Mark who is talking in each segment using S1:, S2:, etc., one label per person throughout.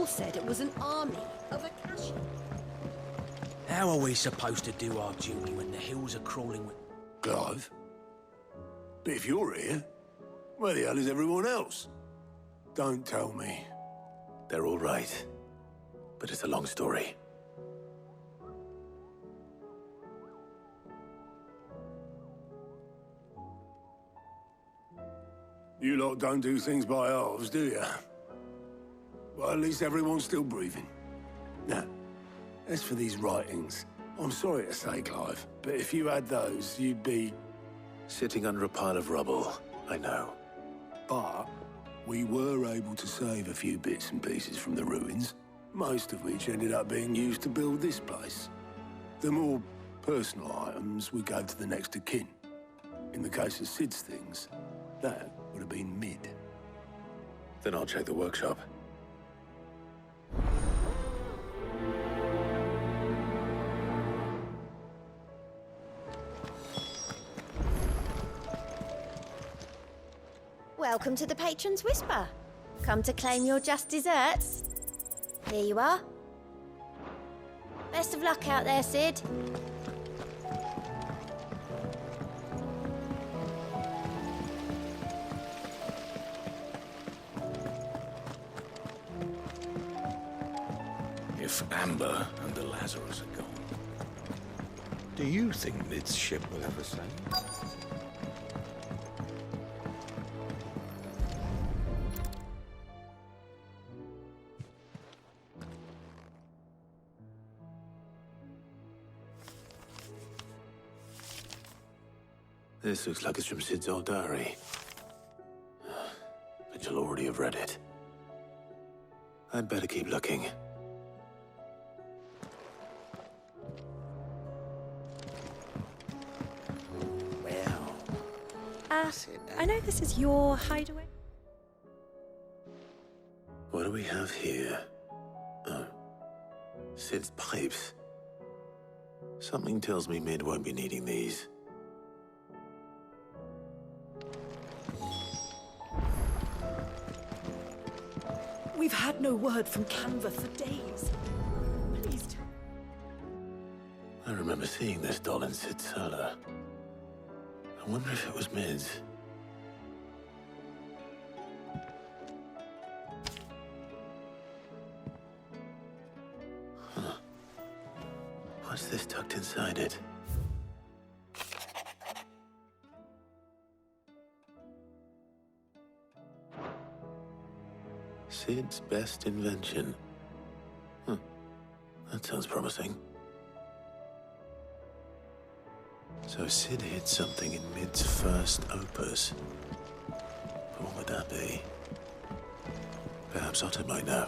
S1: said it was an army of Akashi.
S2: How are we supposed to do our duty when the hills are crawling with...
S3: Clive? But if you're here, where the hell is everyone else? Don't tell me.
S4: They're all right. But it's a long story.
S3: You lot don't do things by halves, do you? Well, at least everyone's still breathing. Now, as for these writings, I'm sorry to say, Clive, but if you had those, you'd be...
S4: Sitting under a pile of rubble, I know.
S3: But we were able to save a few bits and pieces from the ruins, most of which ended up being used to build this place. The more personal items we gave to the next of kin. In the case of Sid's things, that would have been mid.
S4: Then I'll check the workshop.
S5: Welcome to the Patron's Whisper. Come to claim your just desserts. Here you are. Best of luck out there, Sid.
S4: If Amber and the Lazarus are gone, do you think Mid's ship will ever sail? This looks like it's from Sid's old diary. But you'll already have read it. I'd better keep looking.
S2: Well...
S1: I know this is your hideaway.
S4: What do we have here? Oh. Sid's pipes. Something tells me Mid won't be needing these.
S1: We've had no word from Canva for days. Please tell...
S4: I remember seeing this doll in Sid's cellar. I wonder if it was Mid's. Huh. What's this tucked inside it? Sid's best invention. That sounds promising. So Sid hid something in Mid's first opus. But what would that be? Perhaps Otto might know.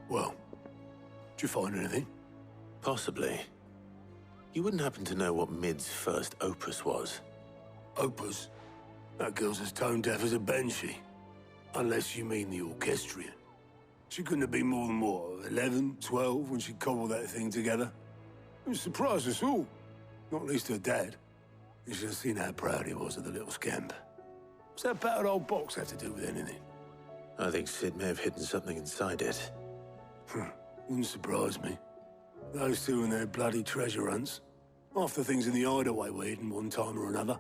S3: Well, did you find anything?
S4: Possibly. You wouldn't happen to know what Mid's first opus was?
S3: Opus? That girl's as tone-deaf as a banshee. Unless you mean the orchestrion. She couldn't have been more than, what, 11, 12 when she cobbled that thing together? It surprised us all. Not least her dad. You should have seen how proud he was of the little scamp. What's that battered old box have to do with anything?
S4: I think Sid may have hidden something inside it.
S3: Wouldn't surprise me. Those two and their bloody treasure hunts. Half the things in the hideaway were hidden one time or another.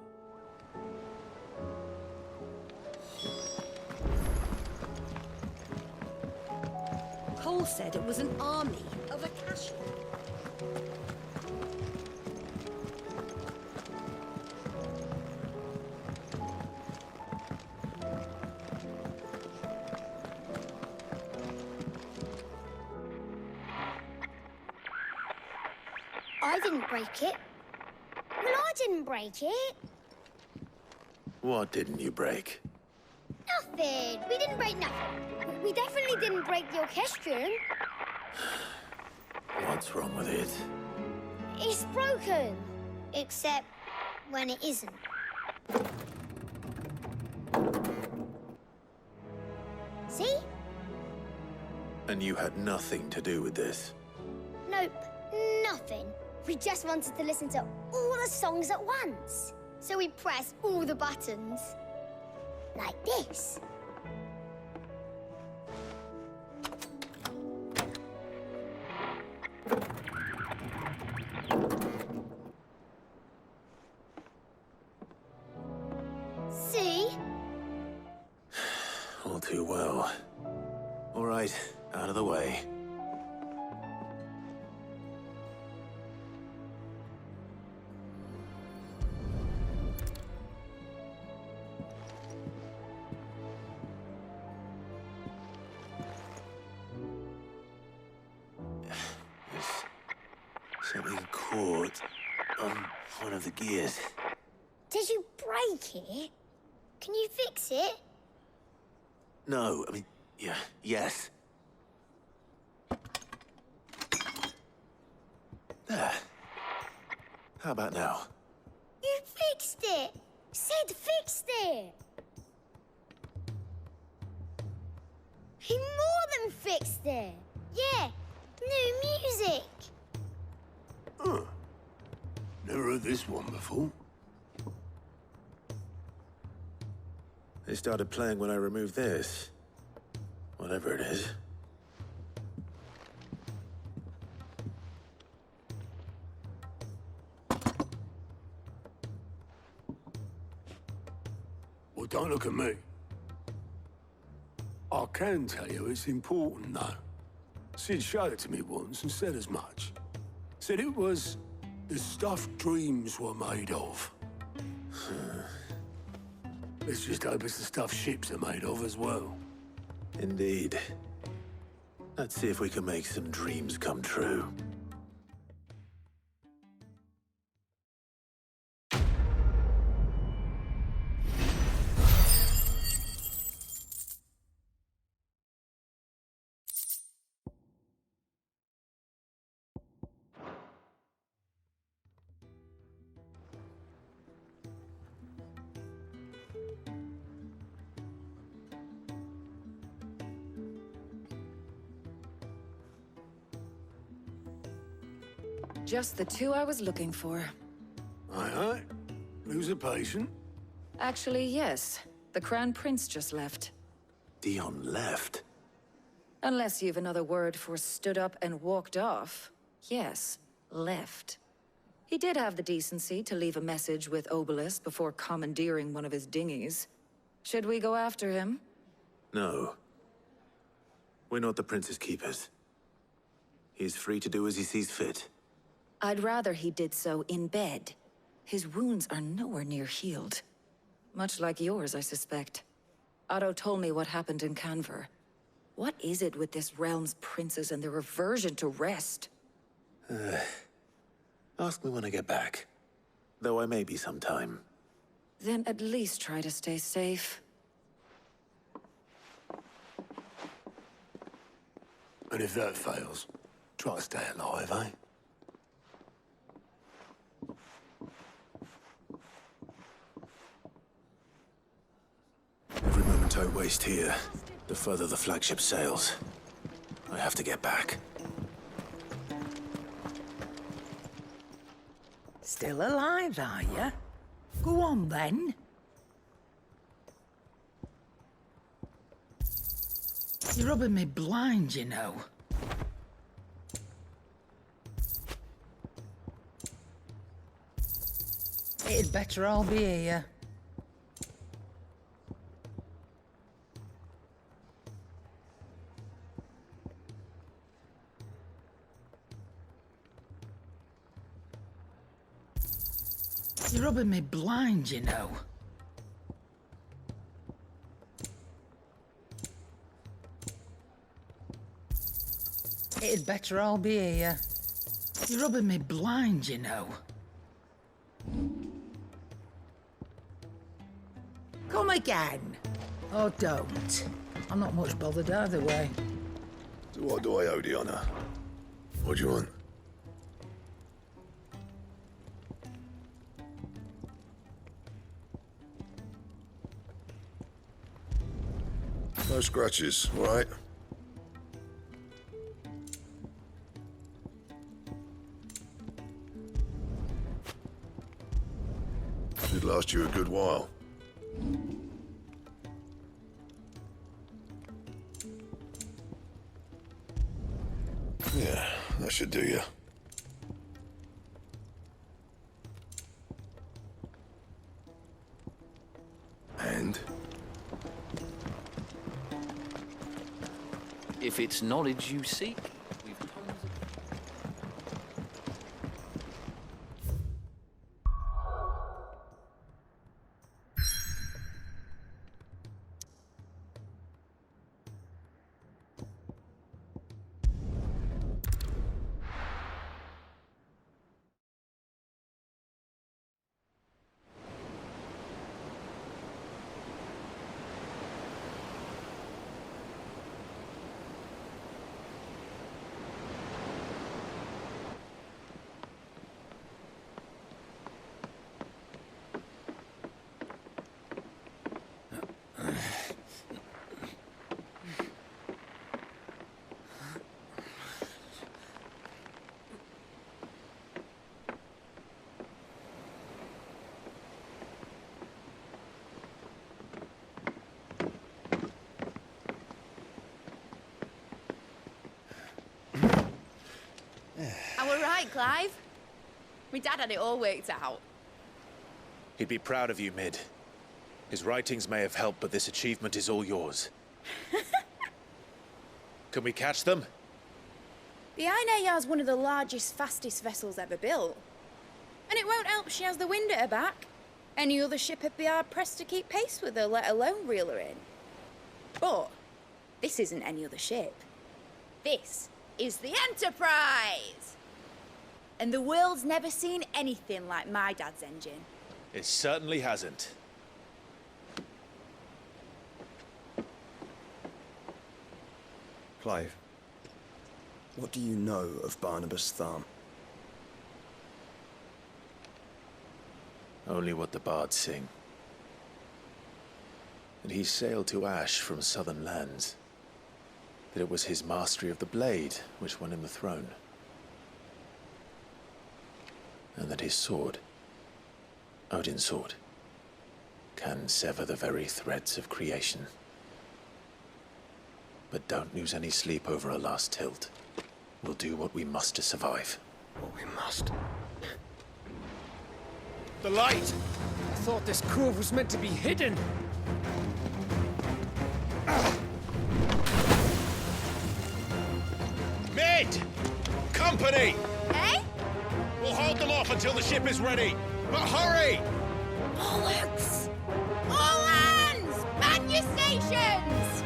S1: Cole said it was an army of Akashi.
S6: I didn't break it. Well, I didn't break it.
S4: What didn't you break?
S6: Nothing. We didn't break nothing. We definitely didn't break the orchestrion.
S4: What's wrong with it?
S6: It's broken. Except when it isn't.
S4: And you had nothing to do with this?
S6: Nope, nothing. We just wanted to listen to all the songs at once. So we pressed all the buttons. Like this. See?
S4: All too well. All right, out of the way. Something caught on one of the gears.
S6: Did you break it? Can you fix it?
S4: No, I mean, yeah, yes. There. How about now?
S6: You fixed it! Sid fixed it! He more than fixed it! Yeah, new music!
S3: Huh. Never heard this one before.
S4: They started playing when I removed this. Whatever it is.
S3: Well, don't look at me. I can tell you it's important, though. Sid showed it to me once and said as much. Said it was the stuff dreams were made of. Let's just hope it's the stuff ships are made of as well.
S4: Indeed. Let's see if we can make some dreams come true.
S1: Just the two I was looking for.
S3: Aye. Who's a patient?
S1: Actually, yes. The Crown Prince just left.
S4: Dion left.
S1: Unless you've another word for stood up and walked off. Yes, left. He did have the decency to leave a message with Obelisk before commandeering one of his dinghies. Should we go after him?
S4: No. We're not the Prince's keepers. He's free to do as he sees fit.
S1: I'd rather he did so in bed. His wounds are nowhere near healed. Much like yours, I suspect. Otto told me what happened in Canver. What is it with this realm's princes and their aversion to rest?
S4: Ask me when I get back. Though I may be sometime.
S1: Then at least try to stay safe.
S3: And if that fails, try to stay alive, eh?
S4: Every moment I waste here, the further the flagship sails. I have to get back.
S7: Still alive, are you? Go on, then. You're rubbing me blind, you know. It'd better all be here. You're rubbing me blind, you know. It'd better all be here. You're rubbing me blind, you know. Come again. Or don't. I'm not much bothered either way.
S3: So what do I owe the honor? What do you want?
S8: No scratches, all right? should last you a good while. Yeah, that should do you. And?
S2: If it's knowledge you seek, we've tons of...
S9: I were right, Clive. My dad had it all worked out.
S4: He'd be proud of you, Mid. His writings may have helped, but this achievement is all yours. Can we catch them?
S9: The Ainayar's one of the largest, fastest vessels ever built. And it won't help she has the wind at her back. Any other ship would be hard-pressed to keep pace with her, let alone reel her in. But this isn't any other ship. This is the Enterprise! And the world's never seen anything like my dad's engine.
S4: It certainly hasn't.
S10: Clive, what do you know of Barnabas Thumb?
S4: Only what the bards sing. That he sailed to Ash from southern lands. That it was his mastery of the blade which won him the throne. And that his sword, Odin's sword, can sever the very threads of creation. But don't lose any sleep over a last tilt. We'll do what we must to survive.
S10: What we must.
S2: The light! I thought this cove was meant to be hidden.
S4: Mid! Company!
S9: Eh?
S4: We'll hold them off until the ship is ready. But hurry!
S9: Bollocks! All hands! Man your stations!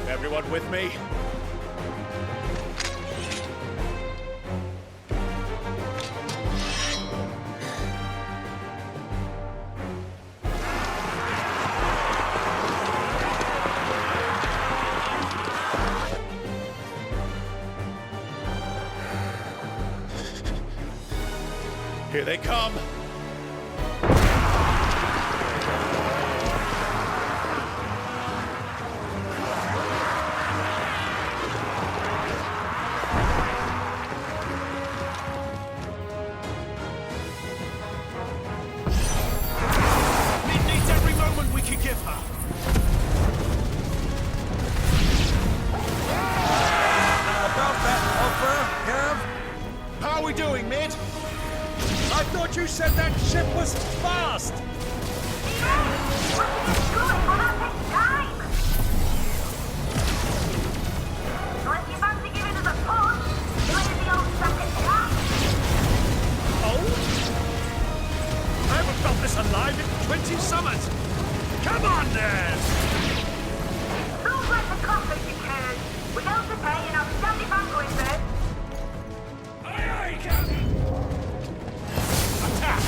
S4: Everyone with me? Here they come!
S2: It needs every moment we can give her.
S11: About that offer, Kev.
S2: How are we doing, Mid?
S11: I thought you said that ship was fast! I haven't felt this alive in 20 summers! Come on, then!
S12: Don't let the conflict occur. Without the pay, and I'll stand if I'm going first.
S11: Aye, aye, Captain!
S4: Attack!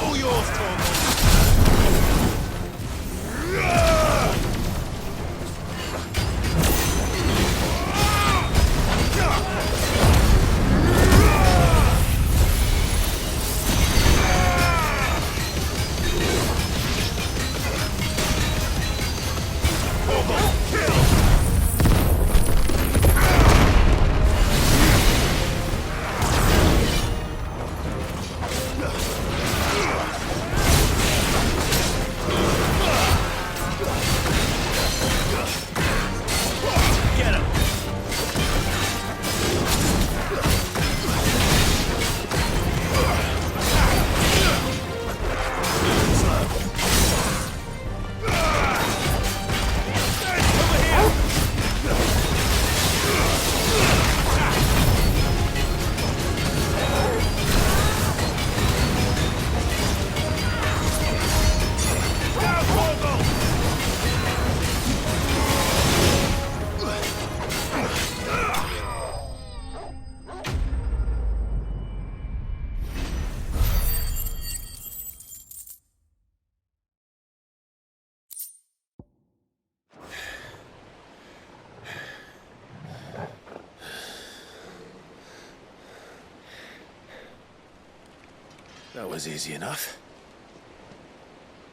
S4: All yours, Tormund! That was easy enough.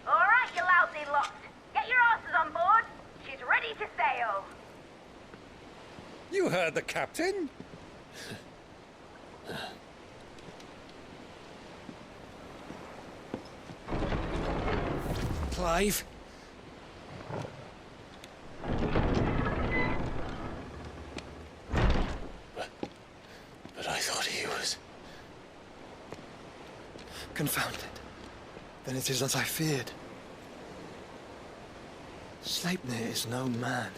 S12: All right, you lousy lot. Get your asses on board. She's ready to sail.
S11: You heard the captain.
S2: Clive?
S4: But I thought he was...
S10: Confounded. Then it is as I feared. Sleipnir is no man,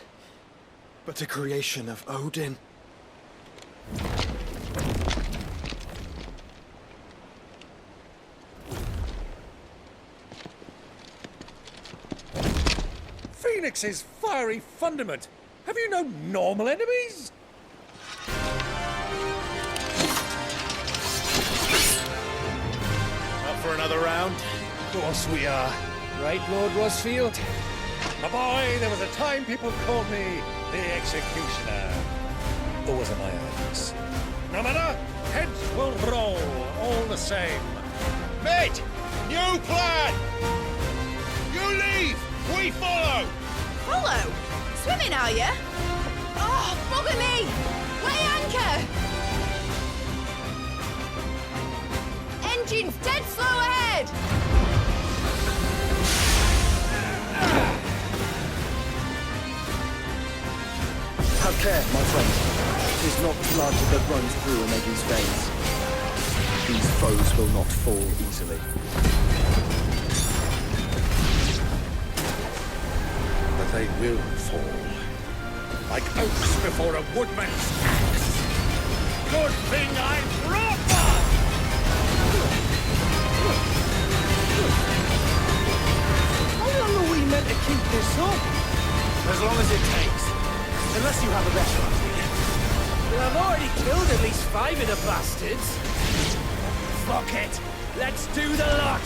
S10: but a creation of Odin.
S11: Phoenix's fiery fundament. Have you no normal enemies?
S2: Up for another round? Of course we are. Right, Lord Rosfield?
S11: My boy, there was a time people called me the Executioner. Or was it my eyes? No matter, heads will roll all the same.
S2: Mate! New plan! You leave! We follow!
S9: Follow? Swimming, are you? Oh, bugger me! Weigh anchor! Engines dead slow ahead!
S10: Have care, my friend. It is not blood that runs through Omegi's veins. These foes will not fall easily.
S11: But they will fall. Like oaks before a woodman's axe. Good thing I brought one!
S2: How long are we meant to keep this up? As long as it takes. Unless you have a better idea. But I've already killed at least 5 of the bastards. Fuck it. Let's do the lot.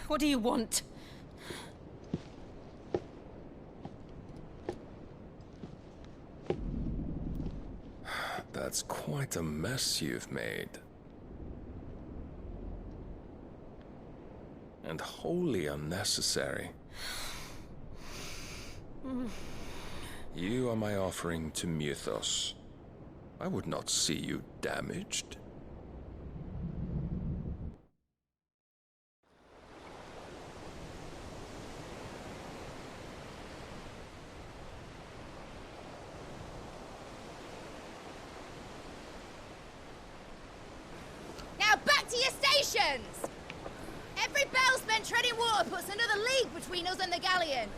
S9: What do you want?
S13: That's quite a mess you've made. And wholly unnecessary. You are my offering to Mythos. I would not see you damaged.
S9: Now back to your stations! Every bell spent treading water puts another league between us and the galleon.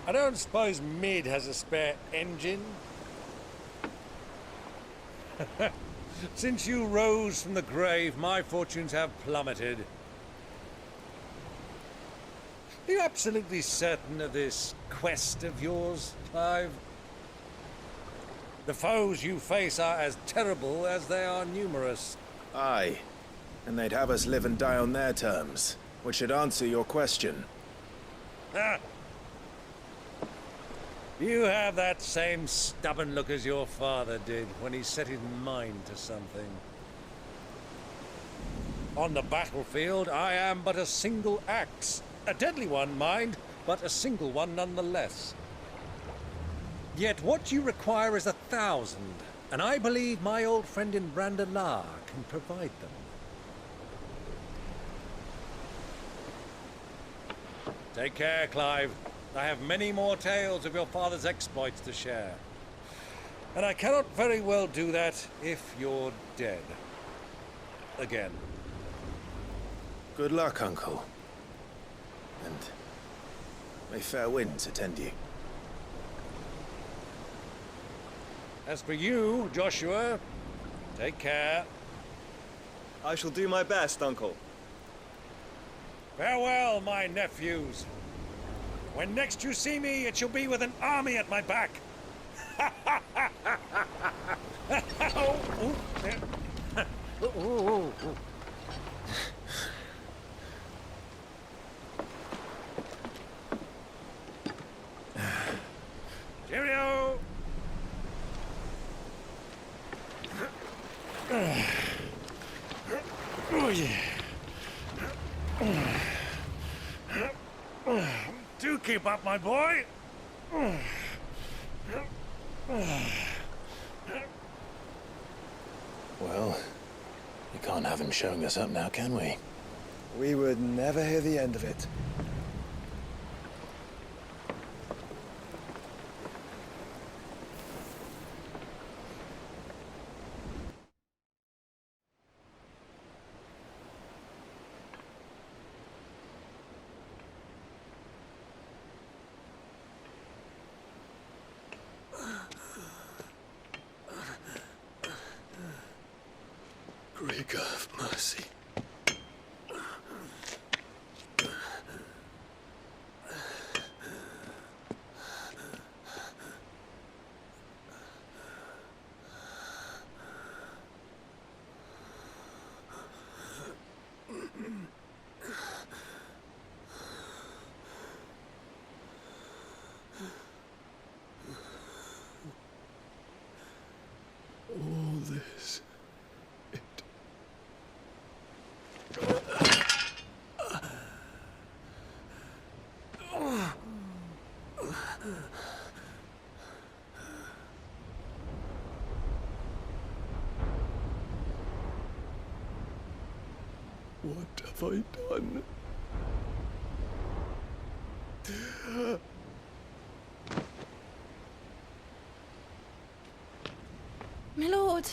S11: I don't suppose Mid has a spare engine? Since you rose from the grave, my fortunes have plummeted. Are you absolutely certain of this quest of yours, Clive? The foes you face are as terrible as they are numerous.
S4: Aye. And they'd have us live and die on their terms, which should answer your question.
S11: Ah. You have that same stubborn look as your father did when he set his mind to something. On the battlefield, I am but a single axe. A deadly one, mind, but a single one nonetheless. Yet what you require is 1,000, and I believe my old friend in Brandalar can provide them. Take care, Clive. I have many more tales of your father's exploits to share. And I cannot very well do that if you're dead. Again.
S4: Good luck, Uncle. And may fair winds attend you.
S11: As for you, Joshua, take care.
S10: I shall do my best, Uncle.
S11: Farewell, my nephews. When next you see me, it shall be with an army at my back. Cheerio! Oh, yeah. Do keep up, my boy.
S4: Well, we can't have him showing us up now, can we?
S10: We would never hear the end of it.
S3: Greek of mercy. All this. What have I done?
S9: My lord.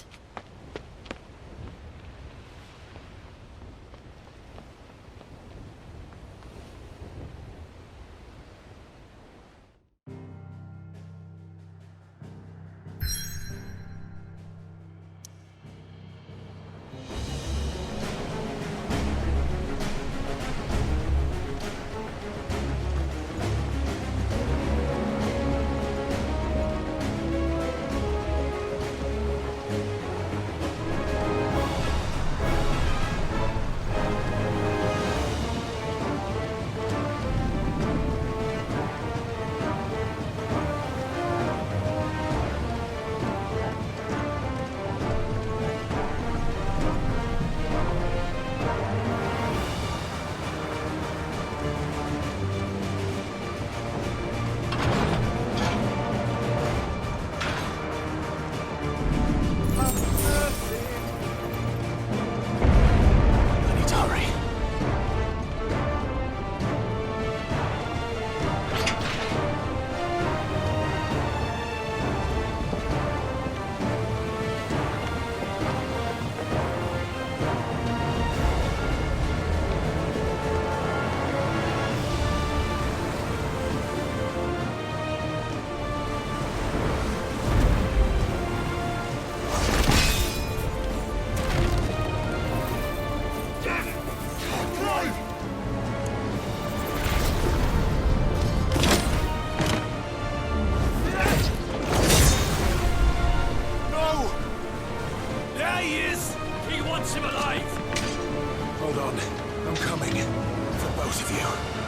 S2: say he is! He wants him alive!
S8: Hold on. I'm coming. For both of you.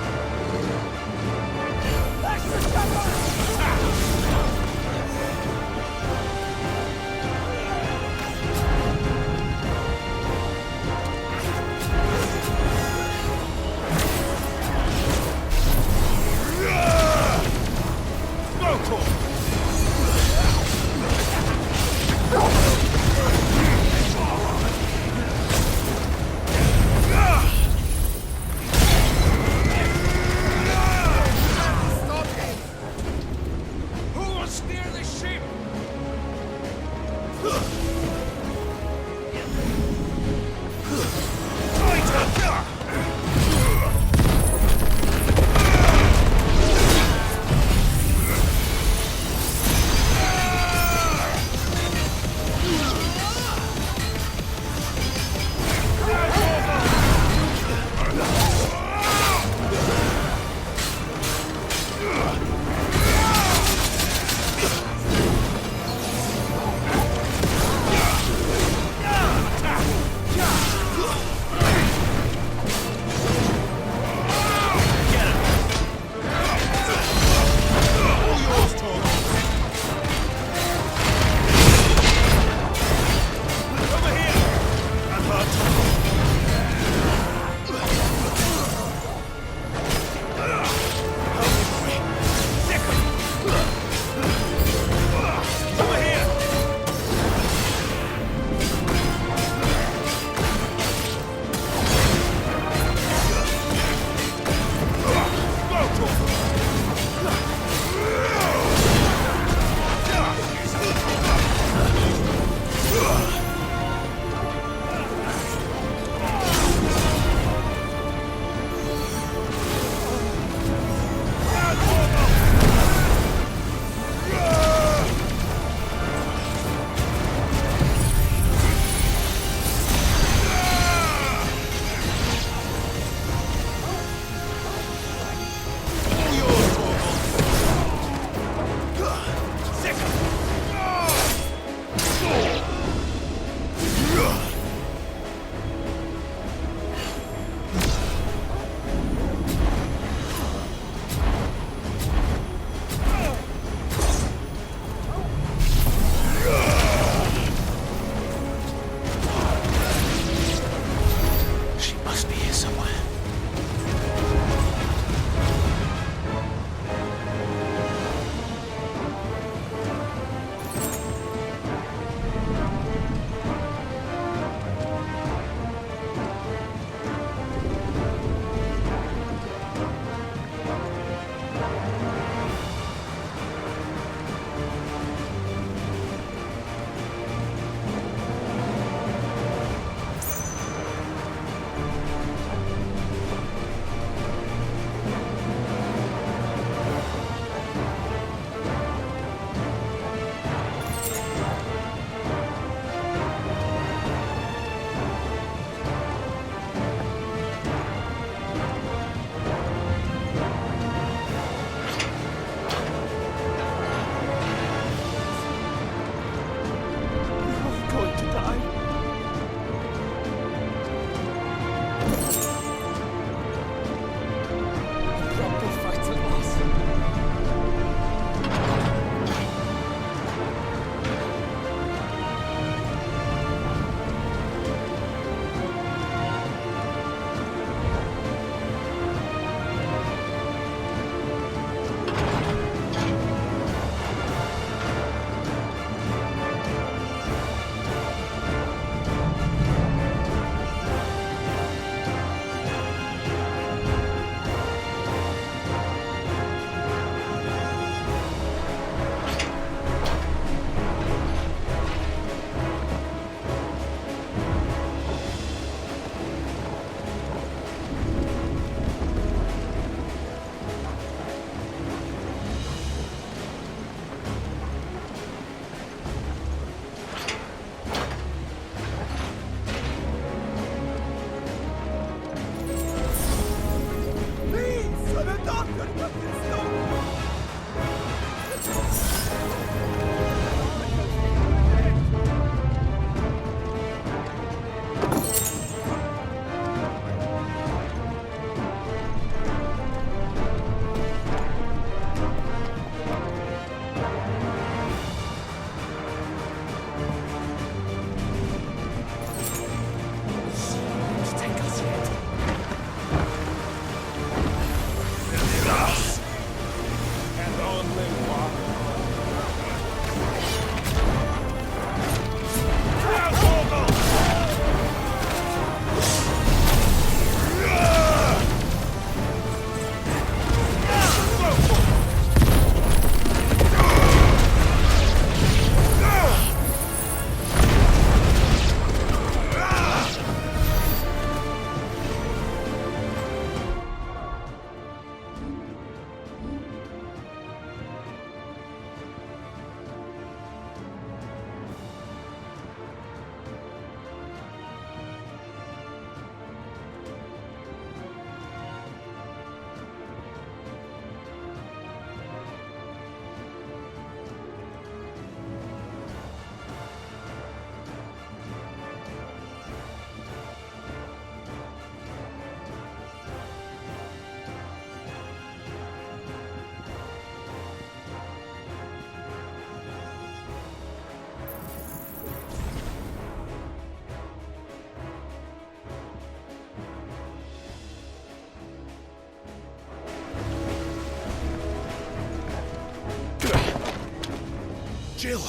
S8: Jill!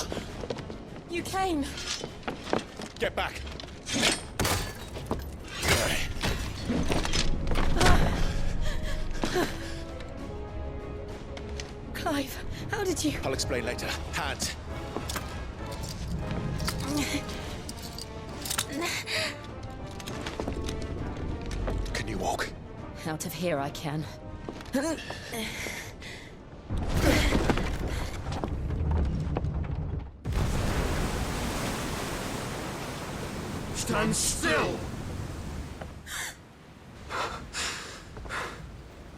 S14: You came.
S8: Get back!
S14: Clive, how did you...
S8: I'll explain later. Hands. Can you walk?
S14: Out of here I can.
S8: Stand still!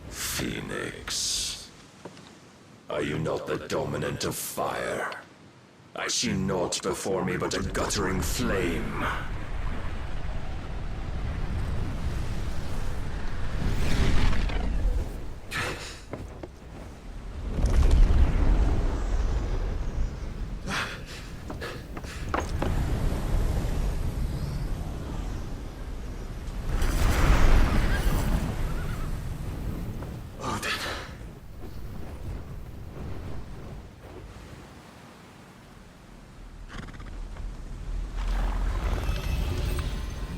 S13: Phoenix. Are you not the dominant of fire? I see naught before me but a guttering flame.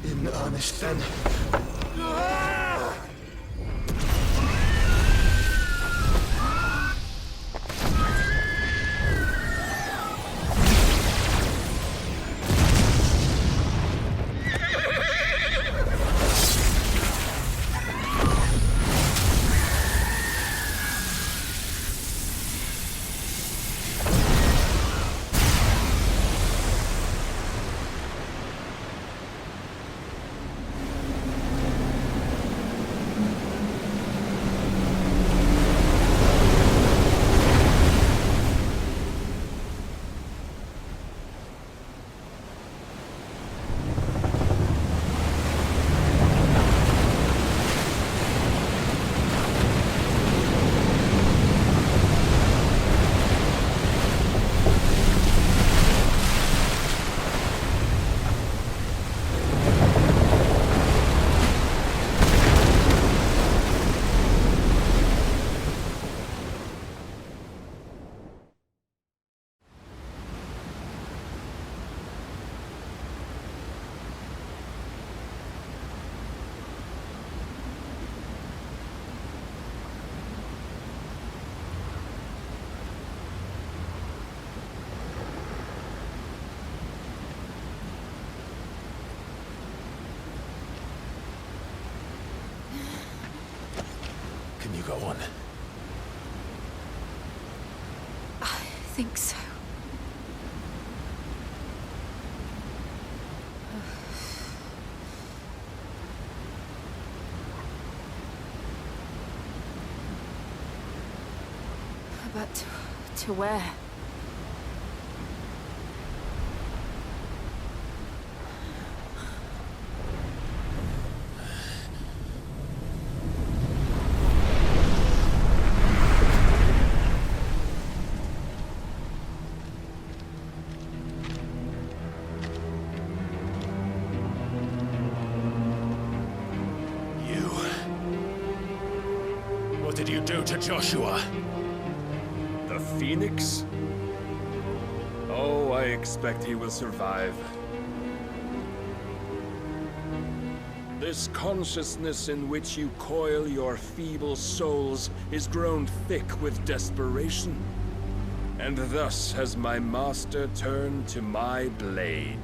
S8: In earnest, then.
S4: Can you go on?
S14: I think so. But to where?
S8: What did you do to Joshua?
S13: The Phoenix? Oh, I expect he will survive. This consciousness in which you coil your feeble souls is grown thick with desperation. And thus has my master turned to my blade.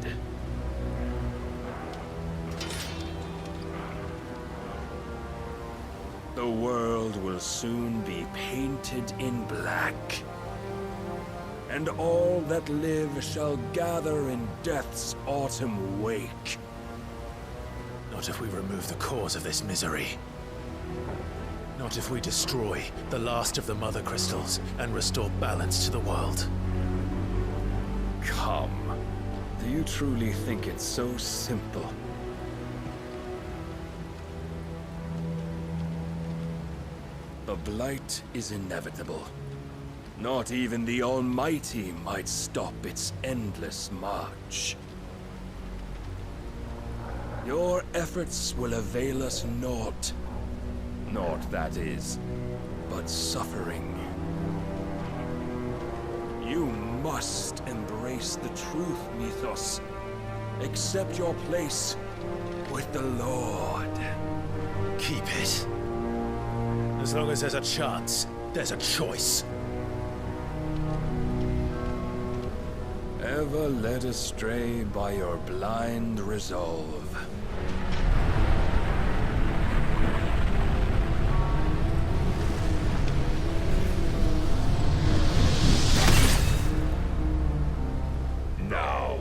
S13: The world will soon be painted in black. And all that live shall gather in death's autumn wake.
S4: Not if we remove the cause of this misery. Not if we destroy the last of the Mother Crystals and restore balance to the world.
S13: Come. Do you truly think it's so simple? The blight is inevitable. Not even the Almighty might stop its endless march. Your efforts will avail us naught. Naught, that is, but suffering. You must embrace the truth, Mythos. Accept your place with the Lord.
S4: Keep it. As long as there's a chance, there's a choice.
S13: Ever led astray by your blind resolve.
S15: Now,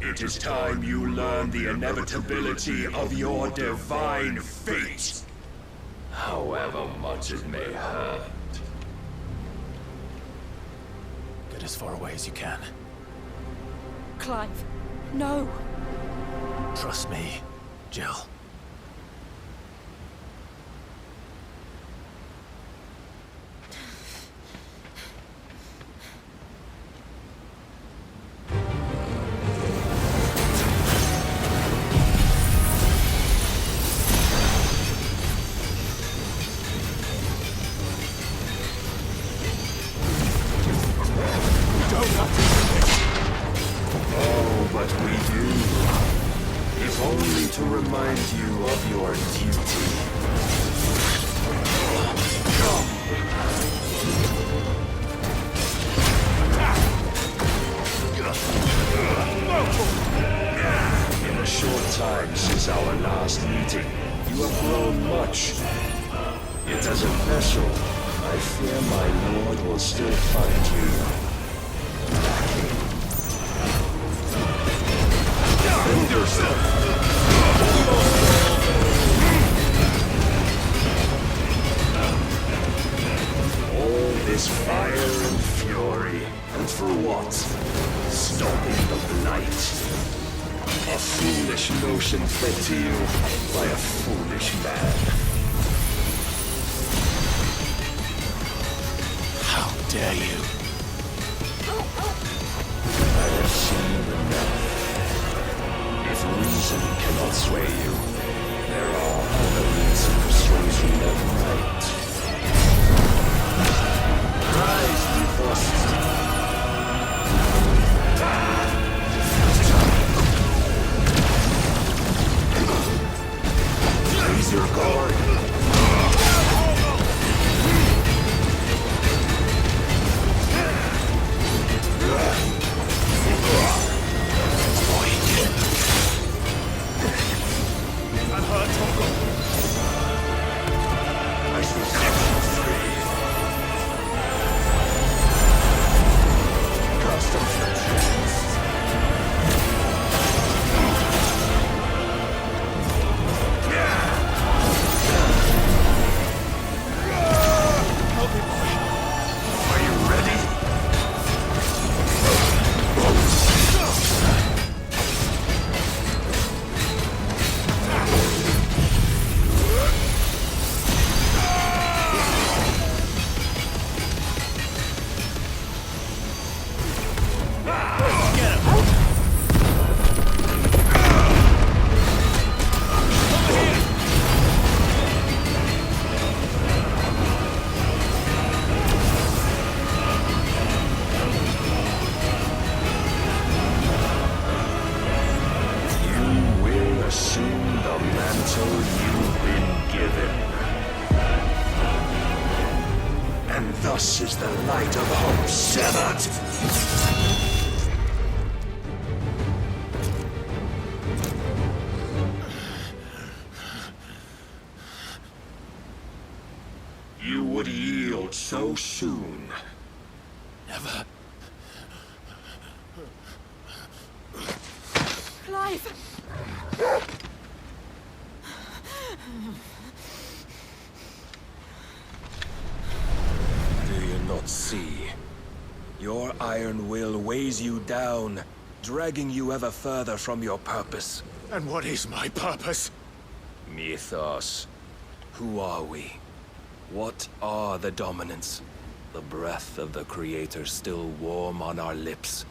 S15: it is time you learn the inevitability of your divine fate, however much it may hurt.
S4: Get as far away as you can.
S14: Clive, no.
S4: Trust me, Jill.
S15: Thus is the light of hope severed. You would yield so soon.
S4: Never.
S14: Clive!
S13: Not see. Your iron will weighs you down, dragging you ever further from your purpose.
S8: And what is my purpose?
S13: Mythos. Who are we? What are the dominants? The breath of the Creator still warm on our lips.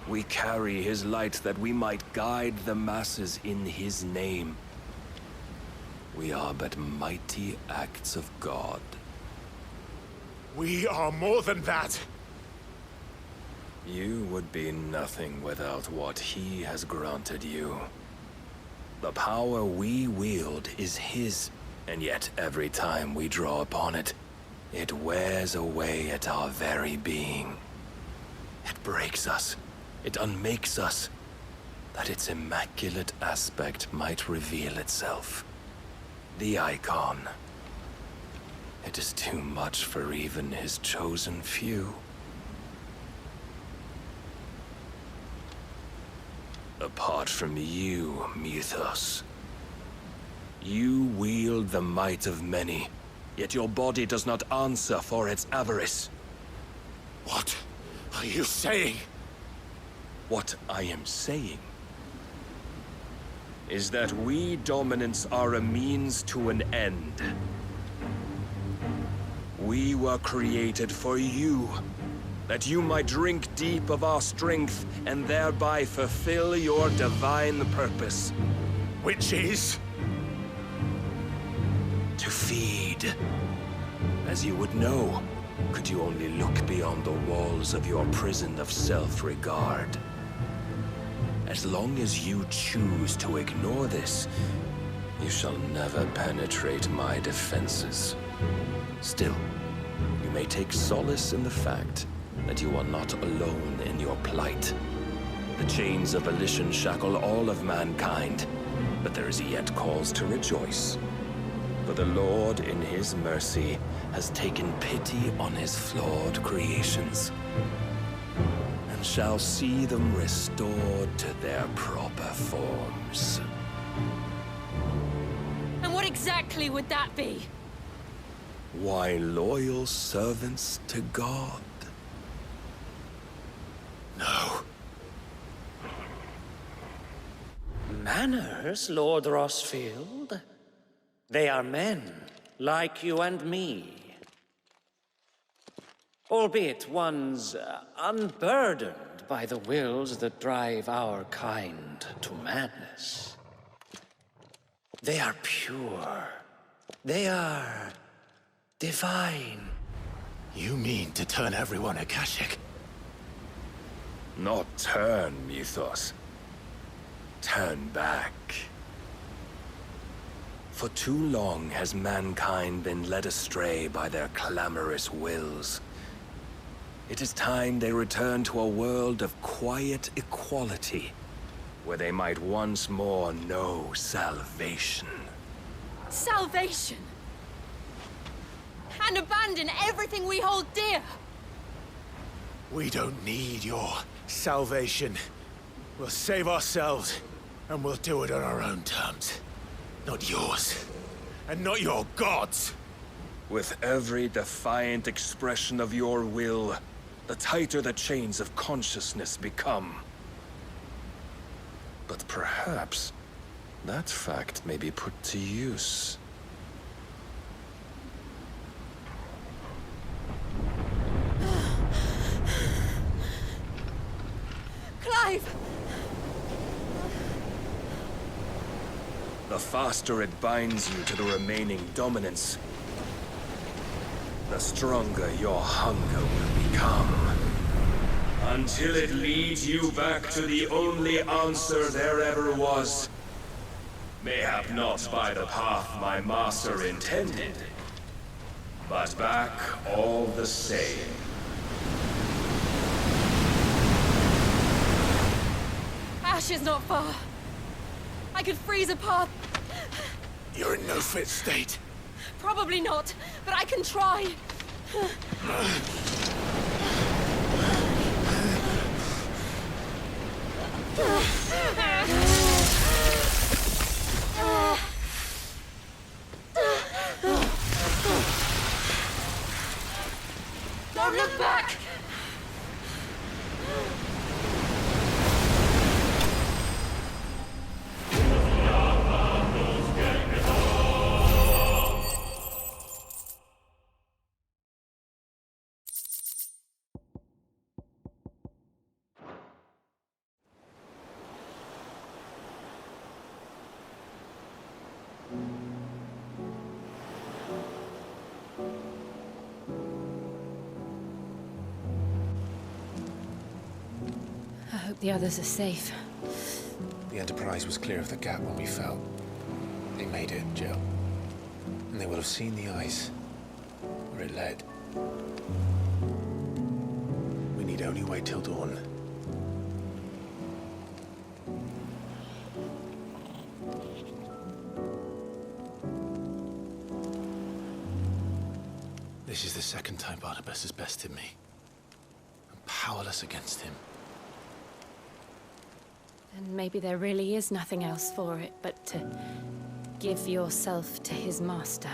S13: We carry his light that we might guide the masses in his name. We are but mighty acts of God.
S8: We are more than that.
S13: You would be nothing without what he has granted you. The power we wield is his, and yet every time we draw upon it, it wears away at our very being. It breaks us. It unmakes us, that its immaculate aspect might reveal itself. The icon. It is too much for even his chosen few. Apart from you, Mythos, you wield the might of many, yet your body does not answer for its avarice.
S8: What are you saying?
S13: What I am saying is that we dominants are a means to an end. We were created for you, that you might drink deep of our strength and thereby fulfill your divine purpose.
S8: Which is?
S13: To feed. As you would know, could you only look beyond the walls of your prison of self-regard. As long as you choose to ignore this, you shall never penetrate my defenses. Still, you may take solace in the fact that you are not alone in your plight. The chains of volition shackle all of mankind, but there is yet cause to rejoice. For the Lord, in his mercy, has taken pity on his flawed creations, and shall see them restored to their proper forms.
S14: And what exactly would that be?
S13: Why, loyal servants to God.
S8: No.
S16: Manners, Lord Rossfield? They are men, like you and me. Albeit ones unburdened by the wills that drive our kind to madness. They are pure. They are divine.
S8: You mean to turn everyone Akashic?
S13: Not turn, Mythos. Turn back. For too long has mankind been led astray by their clamorous wills. It is time they return to a world of quiet equality, where they might once more know salvation.
S14: Salvation? And abandon everything we hold dear?
S8: We don't need your salvation. We'll save ourselves, and we'll do it on our own terms. Not yours. And not your gods!
S13: With every defiant expression of your will, the tighter the chains of consciousness become. But perhaps that fact may be put to use.
S14: Clive!
S13: The faster it binds you to the remaining dominance, the stronger your hunger will become.
S15: Until it leads you back to the only answer there ever was. Mayhap not by the path my master intended, but back all the same.
S14: Ash is not far. I could freeze a path.
S8: You're in no fit state.
S14: Probably not, but I can try. Don't look back! hope the others are safe.
S4: The Enterprise was clear of the gap when we fell. They made it, Jill. And they will have seen the ice where it led. We need only wait till dawn. This is the second time Barnabas has bested me. I'm powerless against him.
S14: And maybe there really is nothing else for it but to give yourself to his master.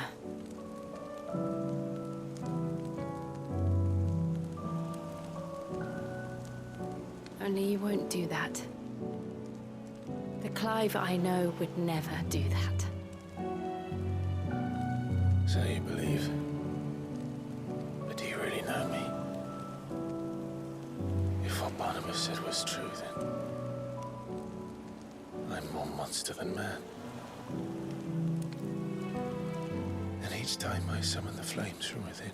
S14: Only you won't do that. The Clive I know would never do that.
S4: So you believe? But do you really know me? If what Barnabas said was true, then I'm more monster than man. And each time I summon the flames from within,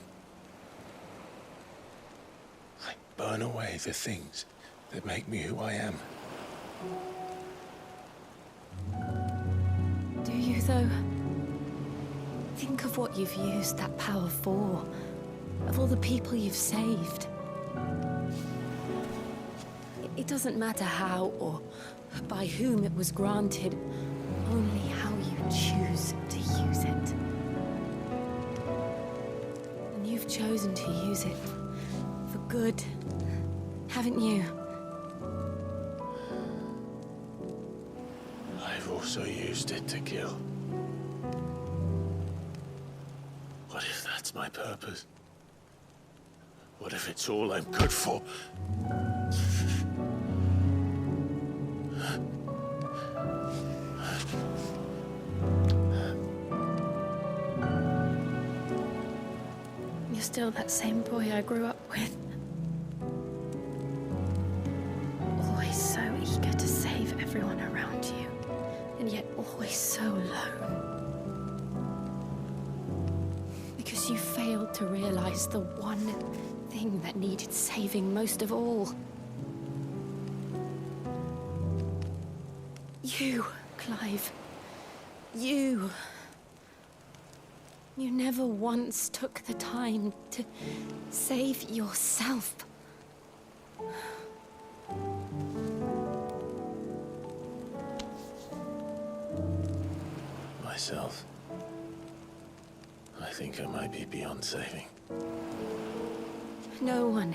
S4: I burn away the things that make me who I am.
S14: Do you, though? Think of what you've used that power for. Of all the people you've saved. It doesn't matter how or by whom it was granted, only how you choose to use it. And you've chosen to use it for good, haven't you?
S4: I've also used it to kill. What if that's my purpose? What if it's all I'm good for?
S14: You're still that same boy I grew up with. Always so eager to save everyone around you, and yet always so lone. Because you failed to realize the one thing that needed saving most of all. You, Clive. You. You never once took the time to save yourself.
S4: Myself? I think I might be beyond saving.
S14: No one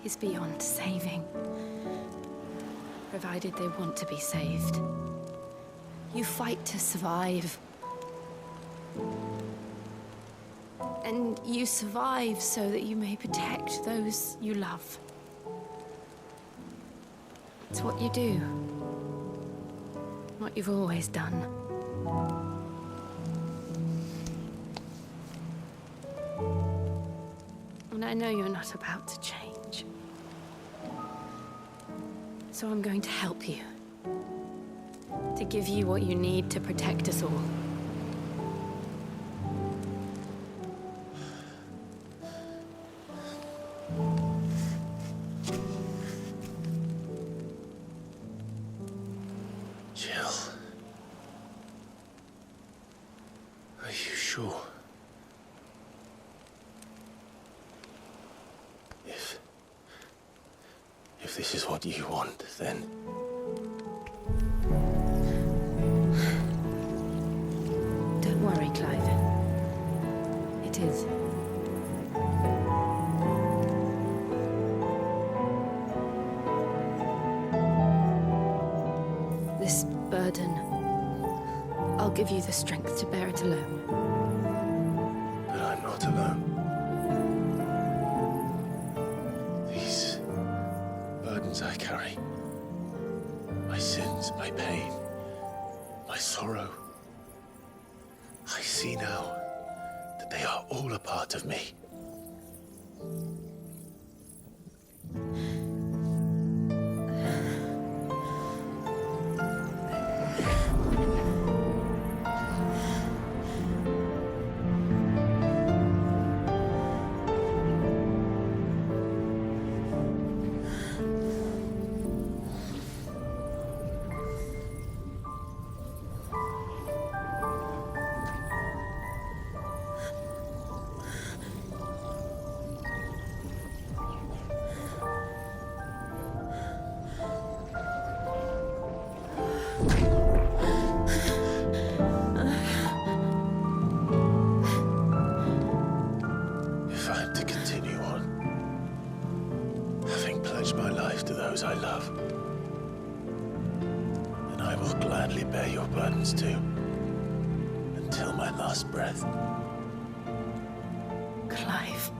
S14: is beyond saving, provided they want to be saved. You fight to survive. And you survive so that you may protect those you love. It's what you do. What you've always done. And I know you're not about to change. So I'm going to help you. To give you what you need to protect us all.
S4: Jill. Are you sure? If this is what you want, then...
S14: Don't worry, Clive. It is. This burden, I'll give you the strength to bear it alone.
S4: But I'm not alone. These burdens I carry, my sins, my pain, my sorrow, I see now that they are all a part of me. burdens too. Until my last breath.
S14: Clive.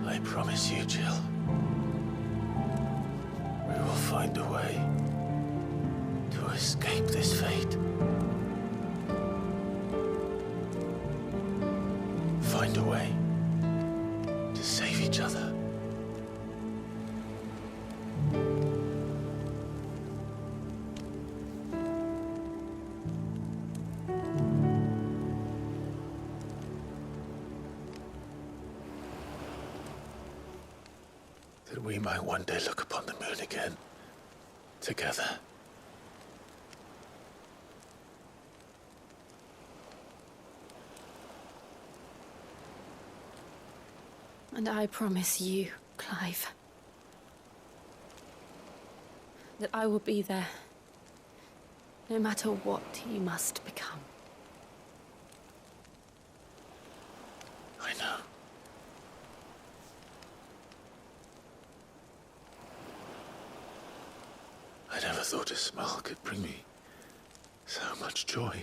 S4: I promise you, Jill. We will find a way to escape this fate. Find a way to save each other. That we might one day look upon the moon again, together.
S14: And I promise you, Clive, that I will be there, no matter what you must become.
S4: I know. I never thought a smile could bring me so much joy.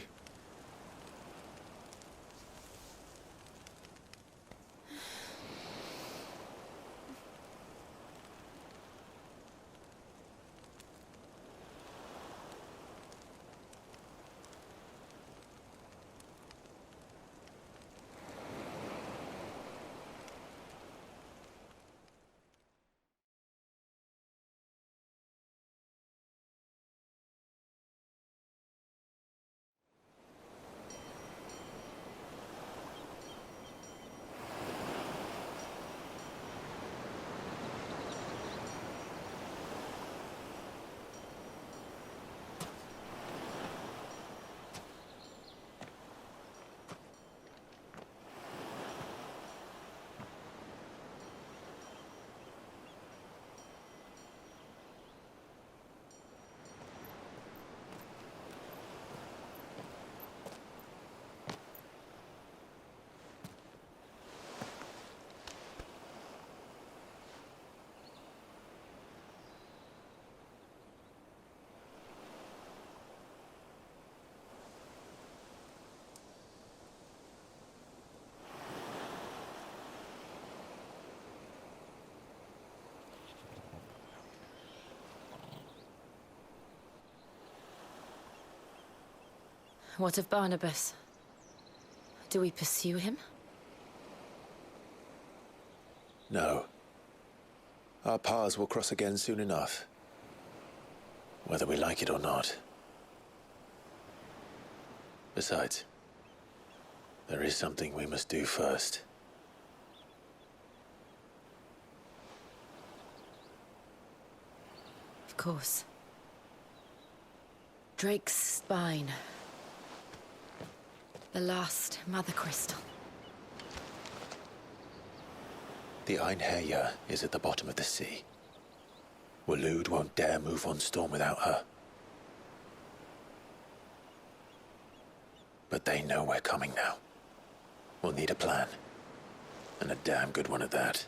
S14: What of Barnabas? Do we pursue him?
S4: No. Our paths will cross again soon enough. Whether we like it or not. Besides, there is something we must do first.
S14: Of course. Drake's spine. The last Mother Crystal.
S4: The Einherjar is at the bottom of the sea. Waloed won't dare move on Storm without her. But they know we're coming now. We'll need a plan. And a damn good one at that.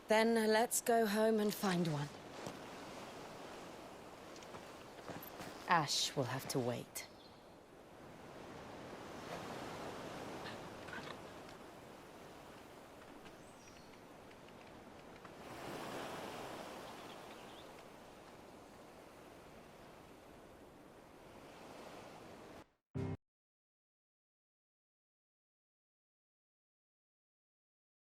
S14: Then let's go home and find one. Ash will have to wait.